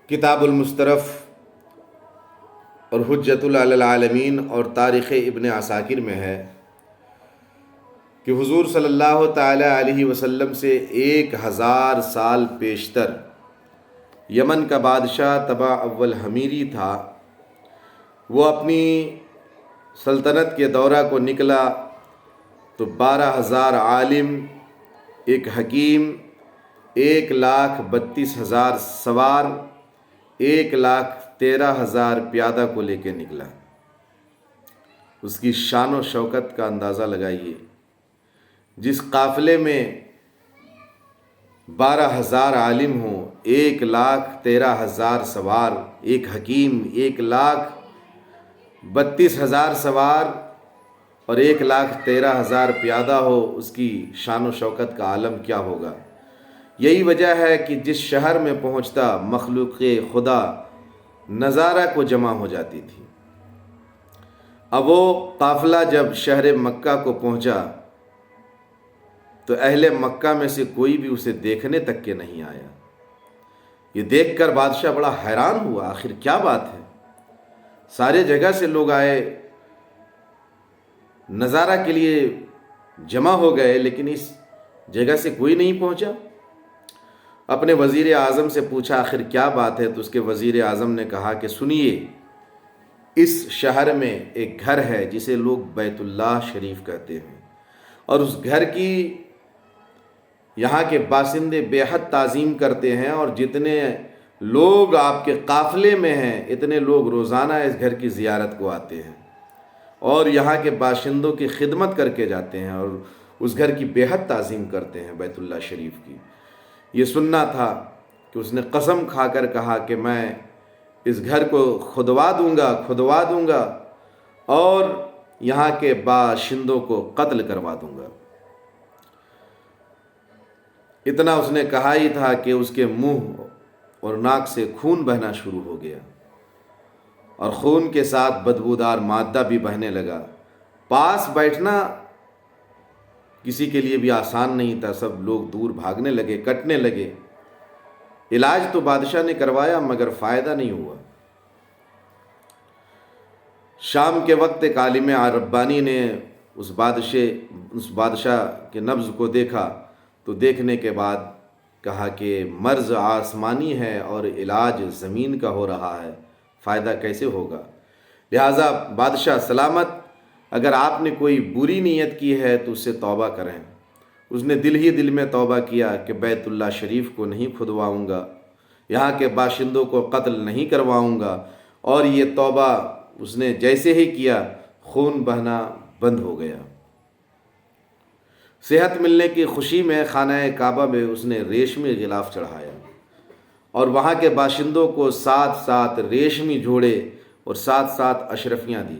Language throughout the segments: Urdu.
کتاب المصطرف اور حجت علی العالمین اور تاریخ ابن عساکر میں ہے کہ حضور صلی اللہ تعالی علیہ وسلم سے 1000 سال پیشتر یمن کا بادشاہ طبع اول حمیری تھا۔ وہ اپنی سلطنت کے دورہ کو نکلا تو 12,000 عالم، ایک حکیم، 1,32,000 سوار، 1,13,000 پیادہ کو لے کے نکلا۔ اس کی شان و شوکت کا اندازہ لگائیے۔ جس قافلے میں 12,000 عالم ہوں، 1,13,000 سوار، ایک حکیم، 1,32,000 سوار اور 1,13,000 پیادہ ہو، اس کی شان و شوکت کا عالم کیا ہوگا۔ یہی وجہ ہے کہ جس شہر میں پہنچتا مخلوق خدا نظارہ کو جمع ہو جاتی تھی۔ اب وہ قافلہ جب شہر مکہ کو پہنچا تو اہل مکہ میں سے کوئی بھی اسے دیکھنے تک کے نہیں آیا۔ یہ دیکھ کر بادشاہ بڑا حیران ہوا، آخر کیا بات ہے؟ سارے جگہ سے لوگ آئے، نظارہ کے لیے جمع ہو گئے، لیکن اس جگہ سے کوئی نہیں پہنچا۔ اپنے وزیر اعظم سے پوچھا آخر کیا بات ہے، تو اس کے وزیر اعظم نے کہا کہ سنیے، اس شہر میں ایک گھر ہے جسے لوگ بیت اللہ شریف کہتے ہیں، اور اس گھر کی یہاں کے باشندے بے حد تعظیم کرتے ہیں، اور جتنے لوگ آپ کے قافلے میں ہیں اتنے لوگ روزانہ اس گھر کی زیارت کو آتے ہیں اور یہاں کے باشندوں کی خدمت کر کے جاتے ہیں اور اس گھر کی بے حد تعظیم کرتے ہیں، بیت اللہ شریف کی۔ یہ سننا تھا کہ اس نے قسم کھا کر کہا کہ میں اس گھر کو کھدوا دوں گا اور یہاں کے باشندوں کو قتل کروا دوں گا۔ اتنا اس نے کہا ہی تھا کہ اس کے منہ اور ناک سے خون بہنا شروع ہو گیا، اور خون کے ساتھ بدبودار مادہ بھی بہنے لگا۔ پاس بیٹھنا کسی کے لیے بھی آسان نہیں تھا، سب لوگ دور بھاگنے لگے، کٹنے لگے۔ علاج تو بادشاہ نے کروایا مگر فائدہ نہیں ہوا۔ شام کے وقت ایک عالم ربانی نے اس بادشاہ کے نبض کو دیکھا، تو دیکھنے کے بعد کہا کہ مرض آسمانی ہے اور علاج زمین کا ہو رہا ہے، فائدہ کیسے ہوگا؟ لہٰذا بادشاہ سلامت، اگر آپ نے کوئی بری نیت کی ہے تو اس سے توبہ کریں۔ اس نے دل ہی دل میں توبہ کیا کہ بیت اللہ شریف کو نہیں کھدواؤں گا، یہاں کے باشندوں کو قتل نہیں کرواؤں گا، اور یہ توبہ اس نے جیسے ہی کیا خون بہنا بند ہو گیا۔ صحت ملنے کی خوشی میں خانہ کعبہ میں اس نے ریشمی غلاف چڑھایا اور وہاں کے باشندوں کو ساتھ ریشمی جوڑے اور ساتھ اشرفیاں دی،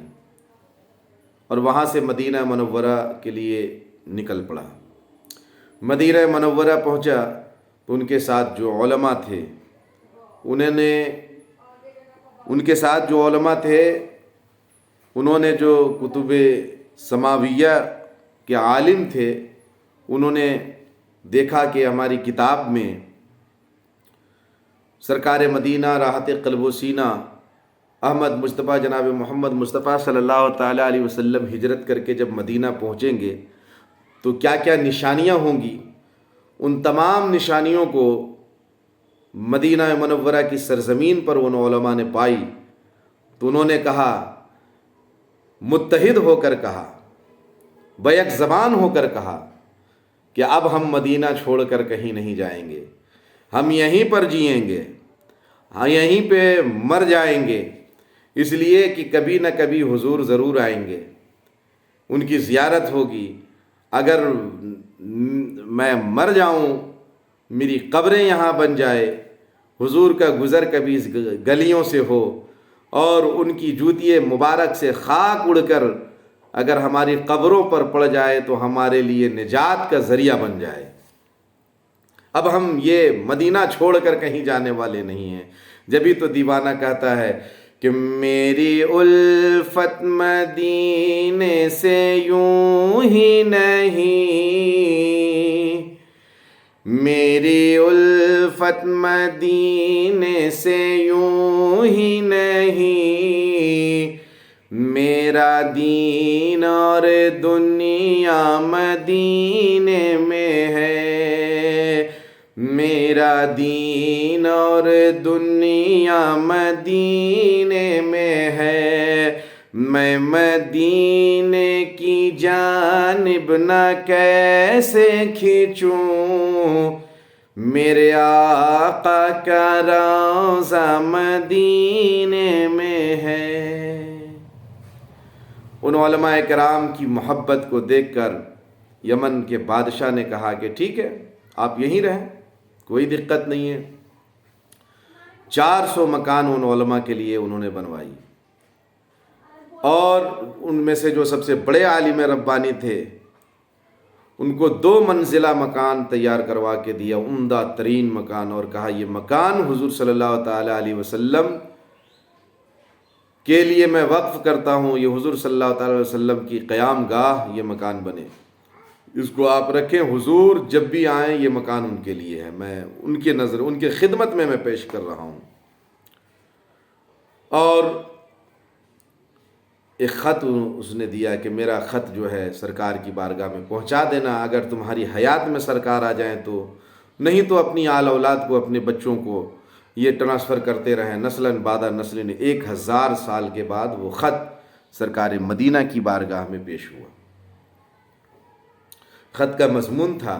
اور وہاں سے مدینہ منورہ کے لیے نکل پڑا۔ مدینہ منورہ پہنچا تو ان کے ساتھ جو علماء تھے انہوں نے جو کتب سماویہ کے عالم تھے، انہوں نے دیکھا کہ ہماری کتاب میں سرکار مدینہ راحت قلب و سینہ احمد مصطفیٰ جناب محمد مصطفیٰ صلی اللہ تعالیٰ علیہ وسلم ہجرت کر کے جب مدینہ پہنچیں گے تو کیا کیا نشانیاں ہوں گی، ان تمام نشانیوں کو مدینہ منورہ کی سرزمین پر ان علماء نے پائی۔ تو انہوں نے کہا، متحد ہو کر کہا، بیک زبان ہو کر کہا کہ اب ہم مدینہ چھوڑ کر کہیں نہیں جائیں گے، ہم یہیں پر جئیں گے، ہم یہیں پہ مر جائیں گے، اس لیے کہ کبھی نہ کبھی حضور ضرور آئیں گے، ان کی زیارت ہوگی۔ اگر میں مر جاؤں، میری قبریں یہاں بن جائے، حضور کا گزر کبھی اس گلیوں سے ہو اور ان کی جوتی مبارک سے خاک اڑ کر اگر ہماری قبروں پر پڑ جائے تو ہمارے لیے نجات کا ذریعہ بن جائے۔ اب ہم یہ مدینہ چھوڑ کر کہیں جانے والے نہیں ہیں۔ جبھی تو دیوانہ کہتا ہے کہ میری الفت مدینے سے یوں ہی نہیں، میری الفت الفت مدینے سے یوں ہی نہیں، میرا دین اور دنیا مدینے میں ہے، میرا دین اور دنیا مدینے میں ہے، میں مدینے کی جانب نہ کیسے کھینچوں، میرے آقا کا روضہ مدینے میں ہے۔ ان علماء کرام کی محبت کو دیکھ کر یمن کے بادشاہ نے کہا کہ ٹھیک ہے، آپ یہیں رہیں، کوئی دقت نہیں ہے۔ 400 مکان ان علماء کے لیے انہوں نے بنوائی، اور ان میں سے جو سب سے بڑے عالم ربانی تھے ان کو 2 منزلہ مکان تیار کروا کے دیا، عمدہ ترین مکان، اور کہا یہ مکان حضور صلی اللہ تعالیٰ علیہ وسلم کے لیے میں وقف کرتا ہوں، یہ حضور صلی اللہ تعالیٰ علیہ وسلم کی قیام گاہ یہ مکان بنے، اس کو آپ رکھیں، حضور جب بھی آئیں یہ مکان ان کے لیے ہے، میں ان کے نظر ان کے خدمت میں پیش کر رہا ہوں۔ اور ایک خط اس نے دیا کہ میرا خط جو ہے سرکار کی بارگاہ میں پہنچا دینا، اگر تمہاری حیات میں سرکار آ جائیں تو، نہیں تو اپنی آل اولاد کو، اپنے بچوں کو یہ ٹرانسفر کرتے رہیں، نسلاً بعد نسل۔ 1000 سال کے بعد وہ خط سرکار مدینہ کی بارگاہ میں پیش ہوا۔ خط کا مضمون تھا